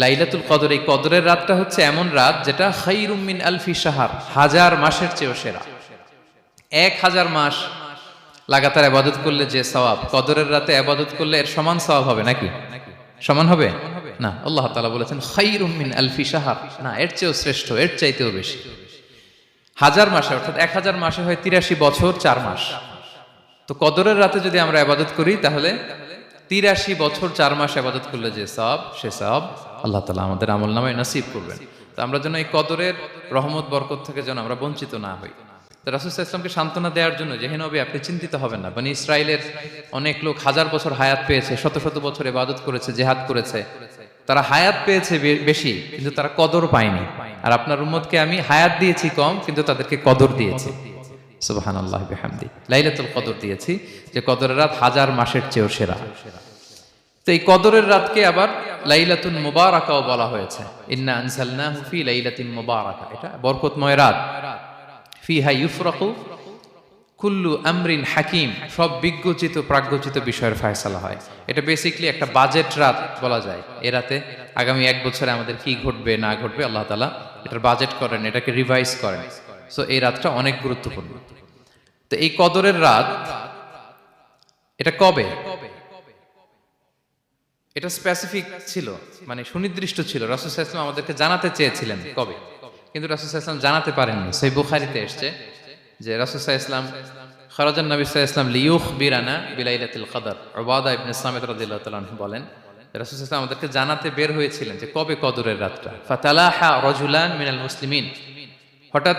লাইলাতুল কদর, এই কদরের রাতটা হচ্ছে এমন রাত যেটা খায়রুম মিন আলফি শাহর, হাজার মাসের চেয়েও সেরা। 1000 মাস লাগাতার ইবাদত করলে যে সওয়াব, কদরের রাতে ইবাদত করলে এর সমান সওয়াব হবে নাকি? সমান হবে না। আল্লাহ তাআলা বলেছেন খায়রুম মিন আলফি শাহর, না, এর চেয়েও শ্রেষ্ঠ, এর চাইতেও বেশি। হাজার মাসে, অর্থাৎ 1000 মাসে হয় 83 বছর 4 মাস। তো কদরের রাতে যদি আমরা ইবাদত করি তাহলে 83 বছর 4 মাস ইবাদত করলে যে সওয়াব, সে সওয়াব আল্লাহ তাআলা আমাদের আমলনামায় নসিব করবেন। তো আমরা যেন এই কদরের রহমত বরকত থেকে যেন আমরা বঞ্চিত না হই। তো রাসূল সাল্লাল্লাহু আলাইহি ওয়াসাল্লামকে সান্ত্বনা দেওয়ার জন্য যে হে নবী, আপনি চিন্তিত হবেন না। বনি ইসরাইলের অনেক লোক 1000 বছর হায়াত পেয়েছে, শত শত বছর ইবাদত করেছে, জিহাদ করেছে, তারা হায়াত পেয়েছে বেশি কিন্তু তারা কদর পায়নি। আর আপনার উম্মতকে আমি হায়াত দিয়েছি কম কিন্তু তাদেরকে কদর দিয়েছি। সুবহানাল্লাহ বিহামদি, লাইলাতুল কদর দিয়েছি, যে কদরের রাত 1000 মাসের চেয়েও সেরা। তো এই কদরের রাতকে আবার লাইলাতুল মুবারাকাও বলা হয়েছে। ইন্না আনজালনাহু ফি লাইলাতিন মুবারাকা, এটা বরকতময় রাত। ফিহা ইউফরাকু কুল্লু আমরিন হাকিম, সব বিজ্ঞচিত প্রাজ্ঞচিত বিষয়ের ফয়সালা হয়। এটা বেসিক্যালি একটা বাজেট রাত বলা যায়। এ রাতে আগামী 1 বছরে আমাদের কি ঘটবে না ঘটবে আল্লাহ তাআলা এটার বাজেট করেন, এটাকে রিভাইজ করেন। সো এই রাতটা অনেক গুরুত্বপূর্ণ। তো এই কদরের রাত এটা কবে, এটা স্পেসিফিক ছিল, মানে সুনির্দিষ্ট ছিল। রাসূল সাল্লাল্লাহু আলাইহি ওয়াসাল্লাম আমাদেরকে জানাতে চেয়েছিলেন কবে, কিন্তু রাসূল সাল্লাল্লাহু আলাইহি ওয়াসাল্লাম জানাতে পারেননি। সহিহ বুখারীতে এসেছে যে রাসূল সাল্লাল্লাহু আলাইহি ওয়াসাল্লাম খারাজান নবী সাল্লাল্লাহু আলাইহি ওয়াসাল্লাম লিয়ুখবিরানা বিলাইলাতিল কদর। উবাদা ইবনে সামিত রাদিয়াল্লাহু তাআলা আনহু বলেন, রাসূল সাল্লাল্লাহু আলাইহি ওয়াসাল্লাম আমাদেরকে জানাতে বের হয়েছিলেন যে কবে কদরের রাতটা। ফাতালাহা রাজুলান মিনাল মুসলিমিন, হঠাৎ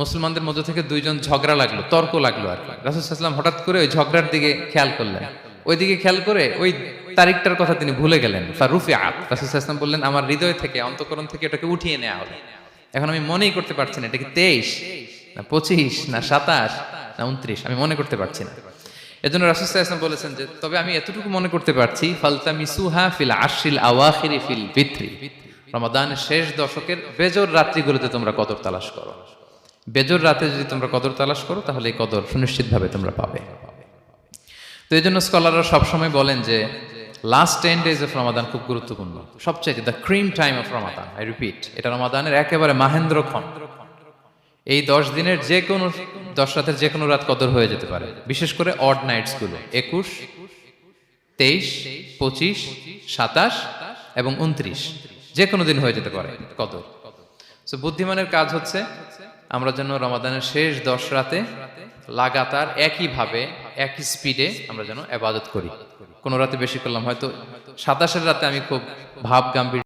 মুসলমানদের মধ্য থেকে দুইজন ঝগড়া লাগলো, তর্ক লাগলো আর কি। রাসূল সাল্লাল্লাহু আলাইহি ওয়াসাল্লাম হঠাৎ করে ওই ঝগড়ার দিকে খেয়াল করলেন, ওইদিকে খেয়াল করে ওই তারিখটার কথা তিনি ভুলে গেলেন। ফারুফিআত, রাসূল সাল্লাল্লাহু আলাইহি ওয়াসাল্লাম বললেন আমার হৃদয় থেকে, অন্তঃকরণ থেকে এটাকে উঠিয়ে নেওয়া হলো। এখন আমি মনেই করতে পারছি না এটা কি 23 না 25 না 27 না 29, আমি মনে করতে পারছি না। এজন্য রাসূল সাল্লাল্লাহু আলাইহি ওয়াসাল্লাম বলেছেন যে তবে আমি এতটুকু মনে করতে পারছি, ফালতামিসুহা ফিল আশরিল আওয়াখিরি ফিল বিত্রি, রমাদানের শেষ দশকের বেজর রাত্রিগুলোতে তোমরা কদর তালাশ করো। বেজর রাতে যদি তোমরা কদর তালাশ করো তাহলে এই কদর সুনিশ্চিতভাবে তোমরা পাবে। তো এই জন্য স্কলাররা সবসময় বলেন যে লাস্ট 10 days অফ রমাদান খুব গুরুত্বপূর্ণ, সবচেয়ে the cream time of Ramadan. I repeat, এটা রমাদানের একেবারে মাহেন্দ্রক্ষণ। এই 10 দিনের যে কোনো 10 রাতের যে কোনো রাত কদর হয়ে যেতে পারে, বিশেষ করে অড নাইটস গুলো 21, 23, 25, 27 এবং 29, যে কোনো দিন হয়ে যেতে পারে কদর। সো বুদ্ধিমানের কাজ হচ্ছে আমরা যেন রমাদানের শেষ 10 রাতে লাগাতার একইভাবে একই স্পিডে আমরা যেন ইবাদত করি। কোনো রাতে বেশি করলাম, হয়তো 27 রাতে আমি খুব ভাব গাম্ভীর্য